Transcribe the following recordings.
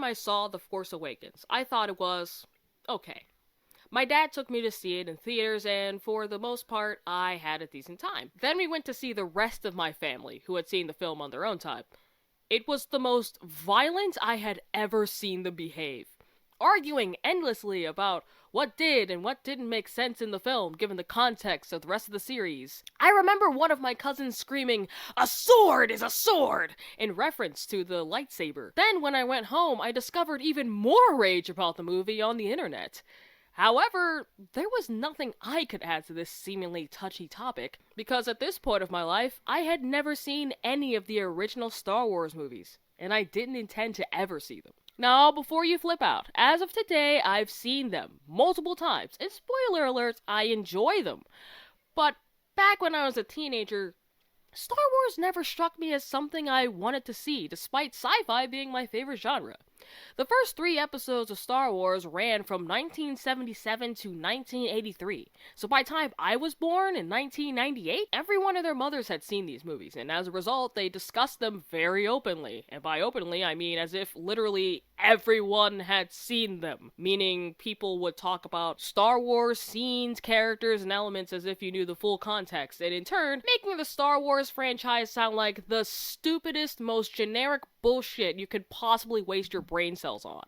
I saw The Force Awakens, I thought it was okay. My dad took me to see it in theaters, and for the most part, I had a decent time. Then we went to see the rest of my family, who had seen the film on their own time. It was the most violent I had ever seen them behave, arguing endlessly about what did and what didn't make sense in the film, given the context of the rest of the series. I remember one of my cousins screaming, "A sword is a sword!" in reference to the lightsaber. Then when I went home, I discovered even more rage about the movie on the internet. However, there was nothing I could add to this seemingly touchy topic, because at this point of my life, I had never seen any of the original Star Wars movies, and I didn't intend to ever see them. Now, before you flip out, as of today, I've seen them multiple times, and spoiler alerts, I enjoy them. But back when I was a teenager, Star Wars never struck me as something I wanted to see, despite sci-fi being my favorite genre. The first 3 episodes of Star Wars ran from 1977 to 1983, so by the time I was born in 1998, every one of their mothers had seen these movies, and as a result, they discussed them very openly. And by openly, I mean as if literally everyone had seen them, meaning people would talk about Star Wars scenes, characters, and elements as if you knew the full context, and in turn, making the Star Wars franchise sound like the stupidest, most generic bullshit you could possibly waste your brain cells on.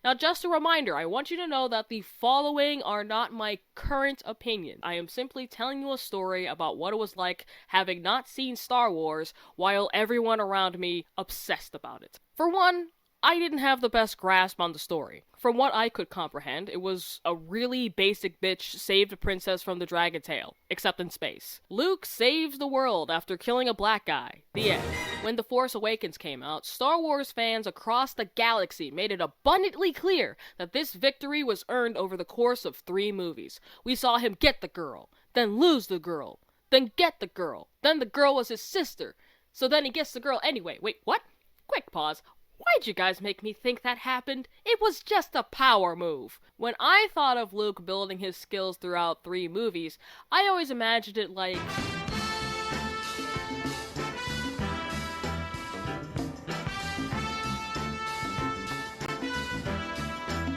Now, just a reminder, I want you to know that the following are not my current opinion. I am simply telling you a story about what it was like having not seen Star Wars while everyone around me obsessed about it. For one, I didn't have the best grasp on the story. From what I could comprehend, it was a really basic bitch saved a princess from the dragon tail, except in space. Luke saves the world after killing a black guy. The end. When The Force Awakens came out, Star Wars fans across the galaxy made it abundantly clear that this victory was earned over the course of 3 movies. We saw him get the girl, then lose the girl, then get the girl, then the girl was his sister, so then he gets the girl anyway. Wait, what? Quick pause. Why'd you guys make me think that happened? It was just a power move. When I thought of Luke building his skills throughout 3 movies, I always imagined it like...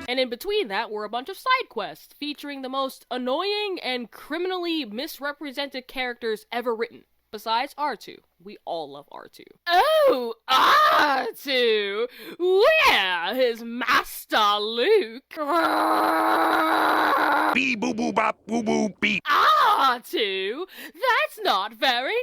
And in between that were a bunch of side quests featuring the most annoying and criminally misrepresented characters ever written. Besides R2. We all love R2. Oh, R2! Where is Master Luke? Beep boop boop bop boop boop beep. R2? That's not very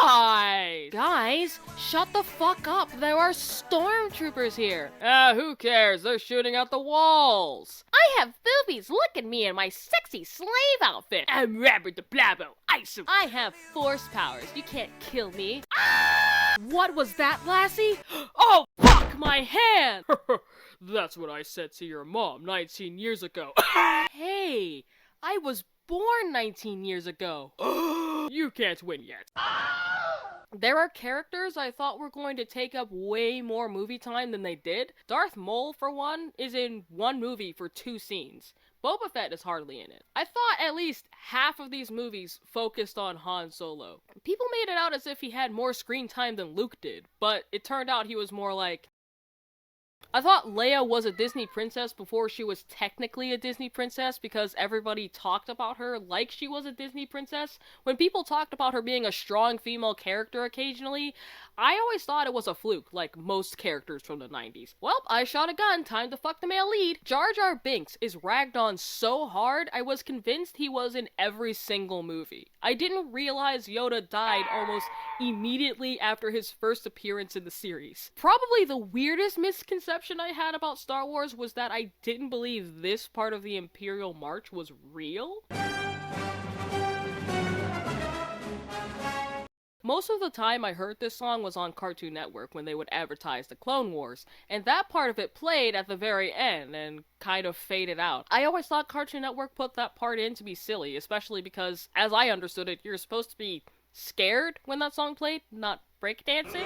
nice! Guys, shut the fuck up. There are stormtroopers here. Who cares? They're shooting out the walls. I have boobies. Look at me in my sexy slave outfit. I'm Robert the Blabbo. I have force powers. You can't kill me. What was that, Lassie? Oh, fuck my hand! That's what I said to your mom 19 years ago. Hey, I was born 19 years ago. You can't win yet. There are characters I thought were going to take up way more movie time than they did. Darth Maul, for one, is in 1 movie for 2 scenes. Boba Fett is hardly in it. I thought at least half of these movies focused on Han Solo. People made it out as if he had more screen time than Luke did, but it turned out he was more like... I thought Leia was a Disney princess before she was technically a Disney princess because everybody talked about her like she was a Disney princess. When people talked about her being a strong female character occasionally, I always thought it was a fluke, like most characters from the 90s. Well, I shot a gun, time to fuck the male lead. Jar Jar Binks is ragged on so hard, I was convinced he was in every single movie. I didn't realize Yoda died almost immediately after his first appearance in the series. Probably the weirdest misconception I had about Star Wars was that I didn't believe this part of the Imperial March was real. Most of the time I heard this song was on Cartoon Network when they would advertise the Clone Wars, and that part of it played at the very end and kind of faded out. I always thought Cartoon Network put that part in to be silly, especially because, as I understood it, you're supposed to be scared when that song played, not breakdancing.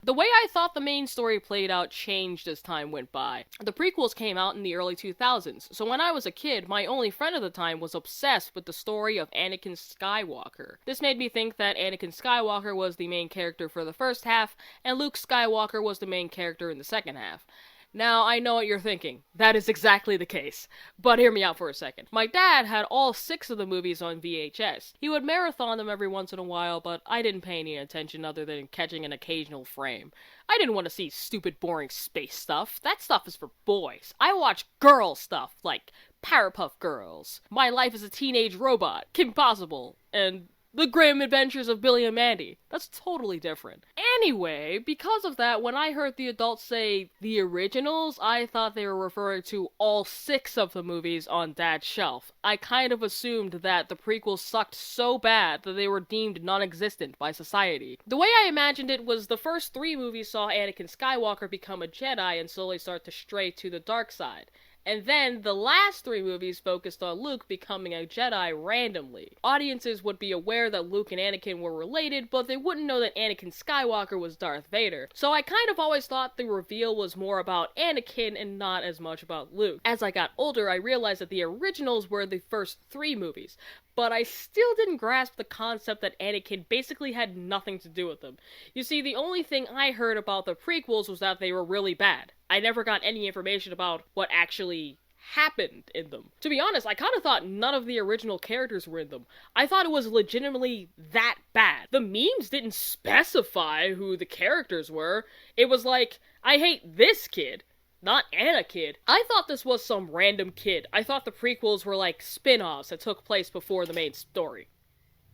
The way I thought the main main story played out changed as time went by. The prequels came out in the early 2000s, so when I was a kid, my only friend at the time was obsessed with the story of Anakin Skywalker. This made me think that Anakin Skywalker was the main character for the first half, and Luke Skywalker was the main character in the second half. Now, I know what you're thinking. That is exactly the case. But hear me out for a second. My dad had all 6 of the movies on VHS. He would marathon them every once in a while, but I didn't pay any attention other than catching an occasional frame. I didn't want to see stupid, boring space stuff. That stuff is for boys. I watch girl stuff, like Powerpuff Girls, My Life as a Teenage Robot, Kim Possible, and The Grim Adventures of Billy and Mandy. That's totally different. Anyway, because of that, when I heard the adults say the originals, I thought they were referring to all 6 of the movies on Dad's shelf. I kind of assumed that the prequels sucked so bad that they were deemed non-existent by society. The way I imagined it was the first 3 movies saw Anakin Skywalker become a Jedi and slowly start to stray to the dark side. And then the last 3 movies focused on Luke becoming a Jedi randomly. Audiences would be aware that Luke and Anakin were related, but they wouldn't know that Anakin Skywalker was Darth Vader. So I kind of always thought the reveal was more about Anakin and not as much about Luke. As I got older, I realized that the originals were the first 3 movies, but I still didn't grasp the concept that Anakin basically had nothing to do with them. You see, the only thing I heard about the prequels was that they were really bad. I never got any information about what actually happened in them. To be honest, I kind of thought none of the original characters were in them. I thought it was legitimately that bad. The memes didn't specify who the characters were. It was like, I hate this kid, not Anakin. I thought this was some random kid. I thought the prequels were like spin-offs that took place before the main story.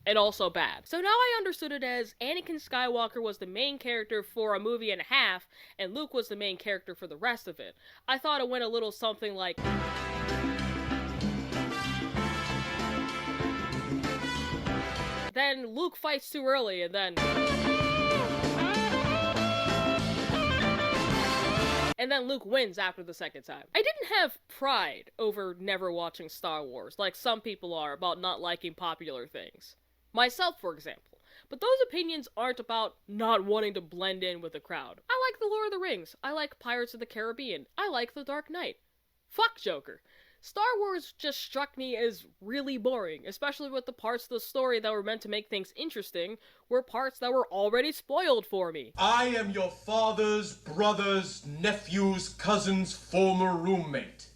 And also bad. So now I understood it as Anakin Skywalker was the main character for a movie and a half, and Luke was the main character for the rest of it. I thought it went a little something like... Then Luke fights too early, and then... And then Luke wins after the second time. I didn't have pride over never watching Star Wars, like some people are about not liking popular things. Myself, for example. But those opinions aren't about not wanting to blend in with the crowd. I like The Lord of the Rings. I like Pirates of the Caribbean. I like The Dark Knight. Fuck Joker. Star Wars just struck me as really boring, especially with the parts of the story that were meant to make things interesting were parts that were already spoiled for me. I am your father's brother's nephew's cousin's former roommate.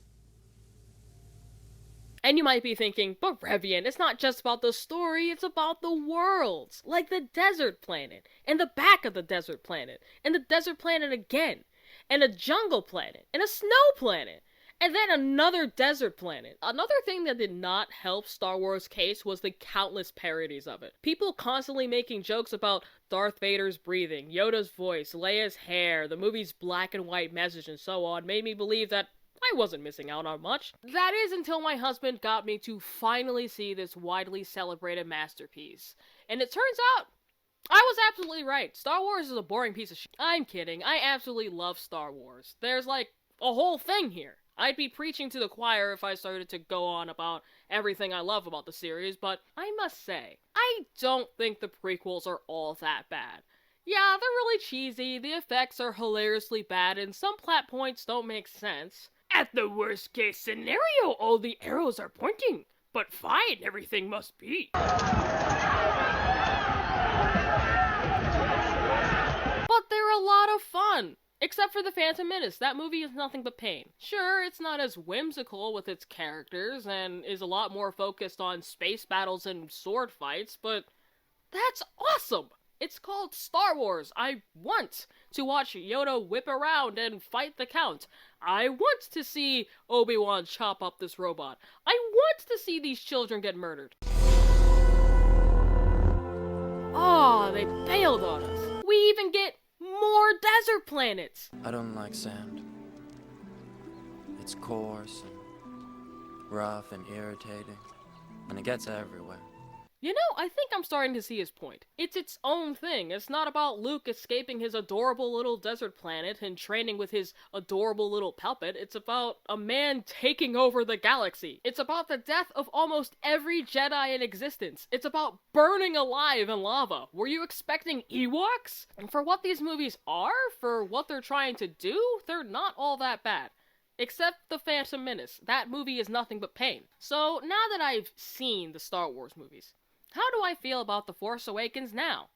And you might be thinking, but Revian, it's not just about the story, it's about the worlds. Like the desert planet, and the back of the desert planet, and the desert planet again, and a jungle planet, and a snow planet, and then another desert planet. Another thing that did not help Star Wars' case was the countless parodies of it. People constantly making jokes about Darth Vader's breathing, Yoda's voice, Leia's hair, the movie's black and white message, and so on, made me believe that I wasn't missing out on much. That is until my husband got me to finally see this widely celebrated masterpiece. And it turns out, I was absolutely right. Star Wars is a boring piece of shit. I'm kidding. I absolutely love Star Wars. There's like a whole thing here. I'd be preaching to the choir if I started to go on about everything I love about the series, but I must say, I don't think the prequels are all that bad. Yeah, they're really cheesy, the effects are hilariously bad, and some plot points don't make sense. At the worst case scenario, all the arrows are pointing, but fine, everything must be. But they're a lot of fun. Except for The Phantom Menace, that movie is nothing but pain. Sure, it's not as whimsical with its characters, and is a lot more focused on space battles and sword fights, but that's awesome! It's called Star Wars. I want to watch Yoda whip around and fight the Count. I want to see Obi-Wan chop up this robot. I want to see these children get murdered. Oh, they bailed on us. We even get more desert planets. I don't like sand. It's coarse and rough and irritating, and it gets everywhere. You know, I think I'm starting to see his point. It's its own thing. It's not about Luke escaping his adorable little desert planet and training with his adorable little puppet. It's about a man taking over the galaxy. It's about the death of almost every Jedi in existence. It's about burning alive in lava. Were you expecting Ewoks? And for what these movies are, for what they're trying to do, they're not all that bad. Except The Phantom Menace. That movie is nothing but pain. So, now that I've seen the Star Wars movies, how do I feel about The Force Awakens now?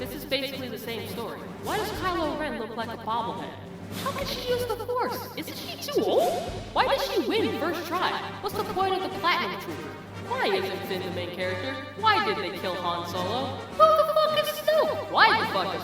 This is basically the same story. Why does Kylo Ren look like a bobblehead? How can she use the Force? Isn't she too old? Why did she win first try? What's the point of the Platinum Trooper? Why isn't Finn the main character? Why did they kill Han Solo? Who the fuck is Snoke? Why the fuck is